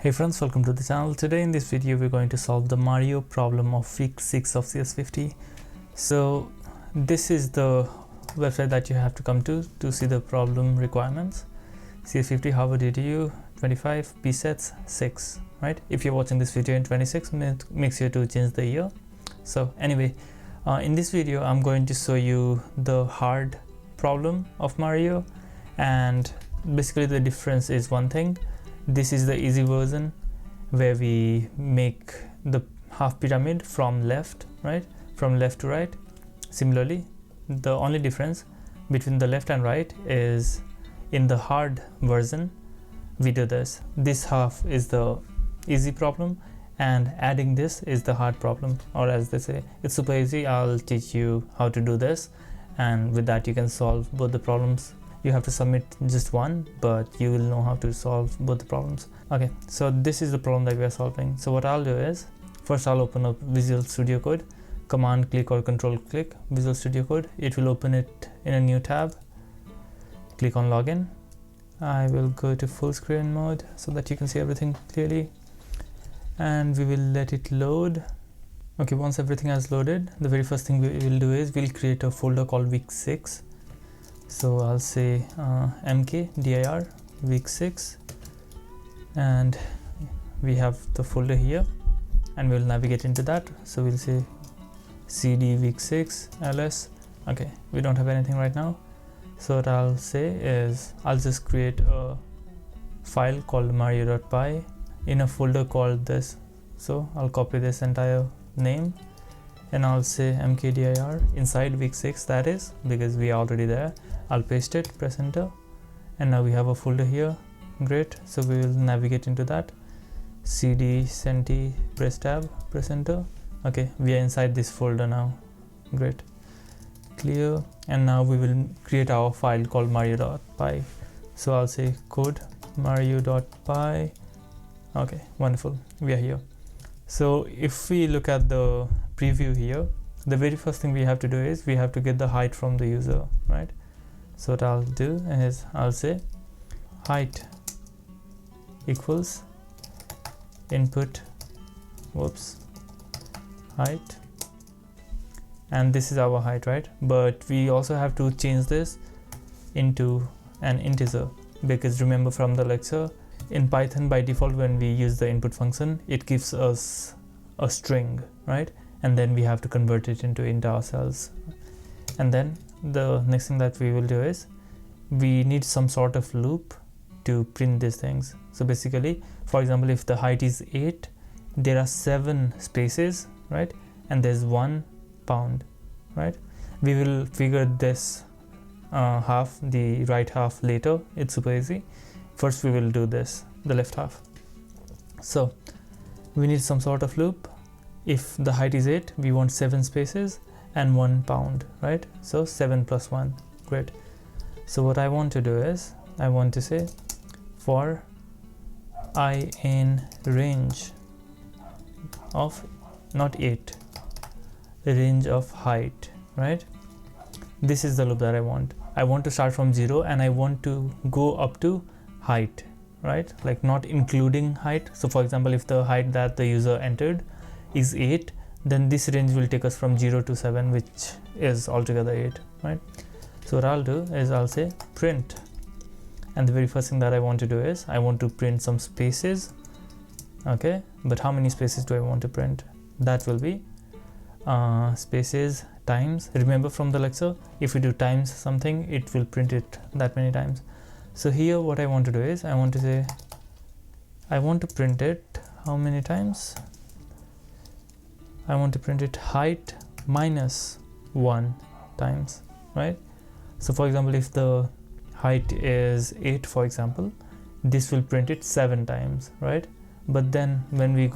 Hey friends, welcome to the channel. Today in this video we're going to solve the Mario problem of week 6 of CS50. So this is the website that you have to come to see the problem requirements. CS50 Harvard EDU 25 PSets 6, right? If you're watching this video in 26, make sure to change the year. So anyway, in this video I'm going to show you the hard problem of Mario, and basically the difference is one thing. This is the easy version where we make the half pyramid from left, right? From left to right. Similarly, the only difference between the left and right is in the hard version, we do this. This half is the easy problem and adding this is the hard problem, or as they say, it's super easy. I'll teach you how to do this, and with that you can solve both the problems. You have to submit just one, but you will know how to solve both the problems. Okay, so this is the problem that we are solving. So what I'll do is, first I'll open up Visual Studio Code, command click or control click Visual Studio Code. It will open it in a new tab. Click on login. I will go to full screen mode so that you can see everything clearly, and we will let it load. Okay, once everything has loaded, the very first thing we will do is we'll create a folder called week 6. So I'll say mkdir week 6, and we have the folder here and we'll navigate into that. So we'll say cd week 6 ls. Okay, we don't have anything right now, so what I'll say is I'll just create a file called mario.py in a folder called this. So I'll copy this entire name and I'll say mkdir inside week 6, that is because we are already there. I'll paste it, press enter, and now we have a folder here. Great, so we will navigate into that. cd centi, press tab, press enter. Okay, we are inside this folder now. Great, clear, and now we will create our file called mario.py. So I'll say code mario.py. Okay, wonderful, we are here. So if we look at the preview here, the very first thing we have to do is we have to get the height from the user, right? So what I'll do is I'll say height equals input height, and this is our height, right? But we also have to change this into an integer, because remember from the lecture, in Python by default when we use the input function, it gives us a string, right? And then we have to convert it into int ourselves. And then the next thing that we will do is we need some sort of loop to print these things. So basically, for example, if the height is 8, there are 7 spaces, right? And there's 1 pound, right? We will figure this half, the right half, later. It's super easy. First we will do this, the left half. So we need some sort of loop. If the height is 8, we want 7 spaces and 1 pound, right? So 7 plus 1. Great. So what I want to do is I want to say for I in range of not 8, the range of height, right? This is the loop that I want. I want to start from 0 and I want to go up to height, right? Like not including height. So for example, if the height that the user entered is 8, then this range will take us from 0 to 7, which is altogether 8, right? So what I'll do is I'll say print, and the very first thing that I want to do is I want to print some spaces. Okay, but how many spaces do I want to print? That will be spaces times. Remember from the lecture, if you do times something, it will print it that many times. So here what I want to do is I want to say I want to print it how many times? I want to print it height minus 1 times, right? So for example, if the height is 8, for example, this will print it 7 times, right? But then when we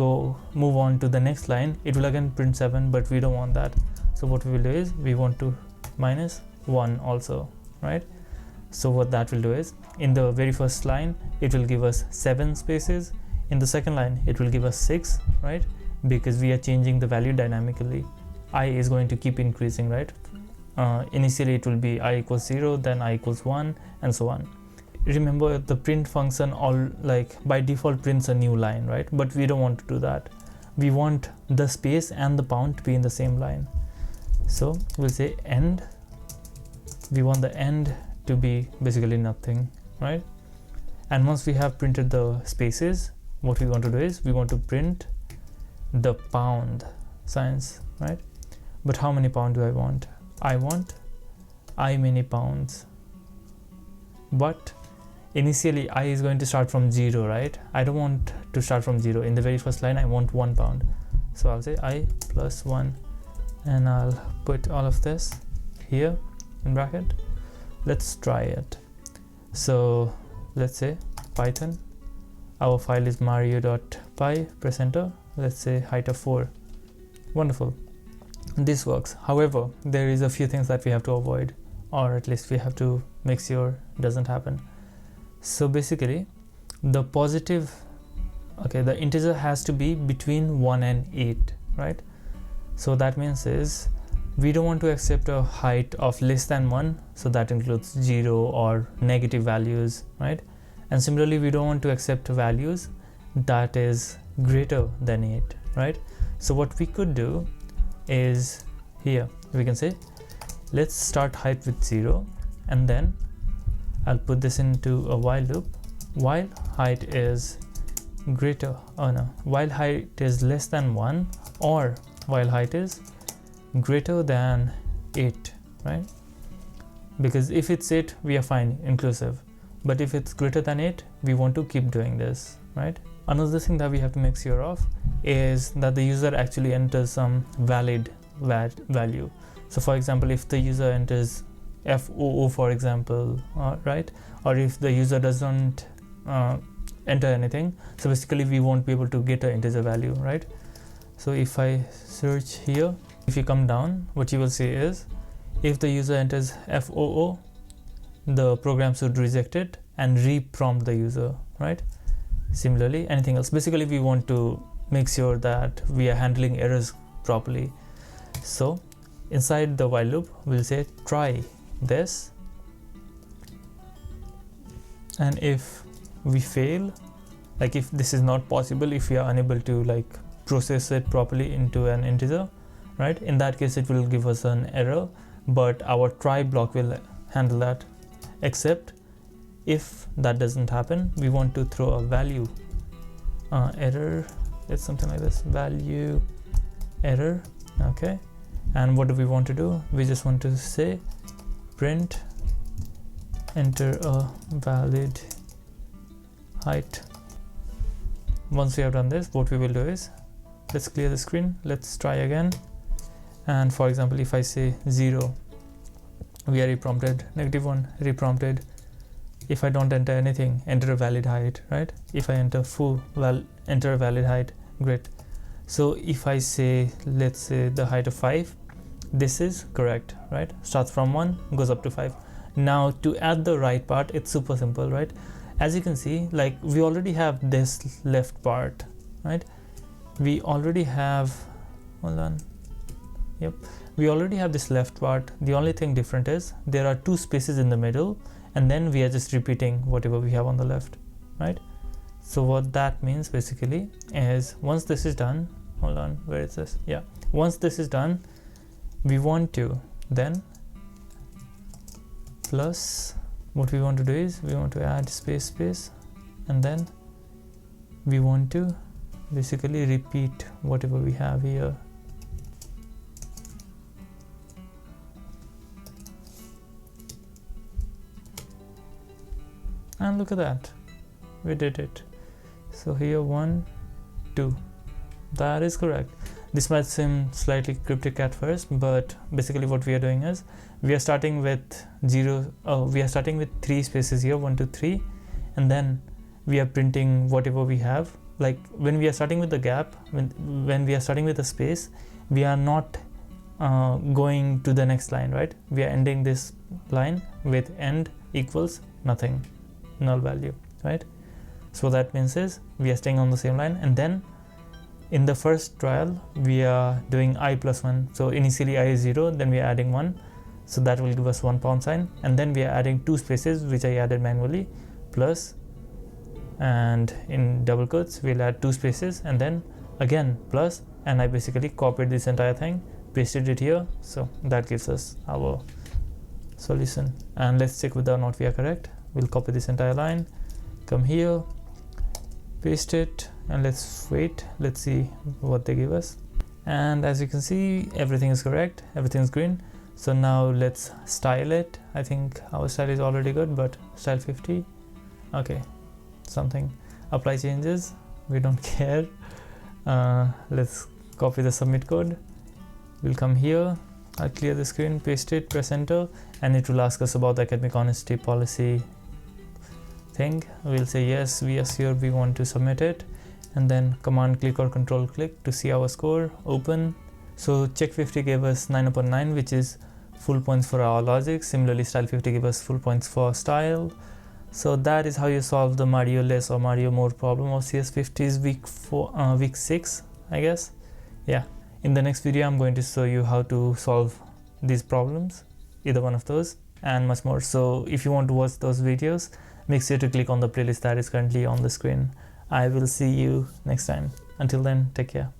move on to the next line, it will again print 7, but we don't want that. So what we will do is we want to minus 1 also, right? So what that will do is in the very first line, it will give us 7 spaces. In the second line, it will give us 6, right? Because we are changing the value dynamically. I is going to keep increasing, right? Initially it will be I equals 0, then I equals 1, and so on. remember the print function all like by default prints a new line, right? But we don't want to do that. We want the space and the pound to be in the same line. So we'll say end. We want the end to be basically nothing, right? And once we have printed the spaces, what we want to do is we want to print the pound signs, right? But how many pound do I want? I want I many pounds. But initially I is going to start from 0, right? I don't want to start from 0. In the very first line I want 1 pound. So I'll say I plus 1, and I'll put all of this here in bracket. Let's try it. So let's say Python, our file is mario.py, press enter. Let's say height of 4. Wonderful, this works. However, there is a few things that we have to avoid, or at least we have to make sure doesn't happen. So basically the positive, okay, the integer has to be between 1 and 8, right? So that means is we don't want to accept a height of less than 1, so that includes 0 or negative values, right? And similarly we don't want to accept values that is greater than 8, right? So what we could do is here we can say let's start height with 0, and then I'll put this into a while loop. While height is greater, oh no, while height is less than 1, or while height is greater than 8, right? Because if it's 8 we are fine, inclusive, but if it's greater than 8 we want to keep doing this, right? Another thing that we have to make sure of is that the user actually enters some valid value. So for example, if the user enters FOO, for example, right, or if the user doesn't enter anything, so basically we won't be able to get an integer value, right? So if I search here, if you come down, what you will see is if the user enters FOO, the program should reject it and re-prompt the user, right? Similarly, anything else, basically we want to make sure that we are handling errors properly. So inside the while loop we'll say try this, and if we fail, like if this is not possible, if we are unable to like process it properly into an integer, right, in that case it will give us an error, but our try block will handle that. Except if that doesn't happen, we want to throw a value error. It's something like this, value error, okay? And what do we want to do? We just want to say print enter a valid height. Once we have done this, what we will do is let's clear the screen, let's try again. And for example, if I say 0, we are reprompted, -1 reprompted. If I don't enter anything, enter a valid height, right? If I enter foo, enter a valid height, great. So if I say, let's say the height of 5, this is correct, right? Starts from 1, goes up to 5. Now to add the right part, it's super simple, right? As you can see, like we already have this left part, right? We already have, hold on, yep, we already have this left part. The only thing different is there are 2 spaces in the middle, and then we are just repeating whatever we have on the left, right? So what that means basically is once this is done, hold on, where is this? Yeah, once this is done, we want to then plus, what we want to do is we want to add space, and then we want to basically repeat whatever we have here. And look at that, we did it. So here 1, 2, that is correct. This might seem slightly cryptic at first, but basically what we are doing is we are starting with 3 spaces here, 1, 2, 3, and then we are printing whatever we have. Like when we are starting with the gap, when we are starting with a space, we are not going to the next line, right? We are ending this line with end equals nothing, null value, right? So that means is we are staying on the same line, and then in the first trial we are doing I plus 1. So initially I is 0, then we are adding 1, so that will give us 1 pound sign, and then we are adding 2 spaces which I added manually, plus, and in double quotes we'll add 2 spaces and then again plus, and I basically copied this entire thing, pasted it here, so that gives us our solution. And let's check whether or not we are correct. We'll copy this entire line, come here, paste it, and let's wait, let's see what they give us. And as you can see, everything is correct, everything is green. So now let's style it. I think our style is already good, but style 50, okay, something, apply changes, we don't care. Let's copy the submit code, we'll come here, I'll clear the screen, paste it, press enter, and it will ask us about the academic honesty policy thing. We'll say yes, we are sure we want to submit it, and then command click or control click to see our score, open. So check 50 gave us 9 upon 9, which is full points for our logic. Similarly, style 50 gave us full points for style. So that is how you solve the Mario less or Mario more problem of CS50's week 6, I guess. Yeah, in the next video I'm going to show you how to solve these problems, either one of those, and much more. So if you want to watch those videos, make sure to click on the playlist that is currently on the screen. I will see you next time. Until then, take care.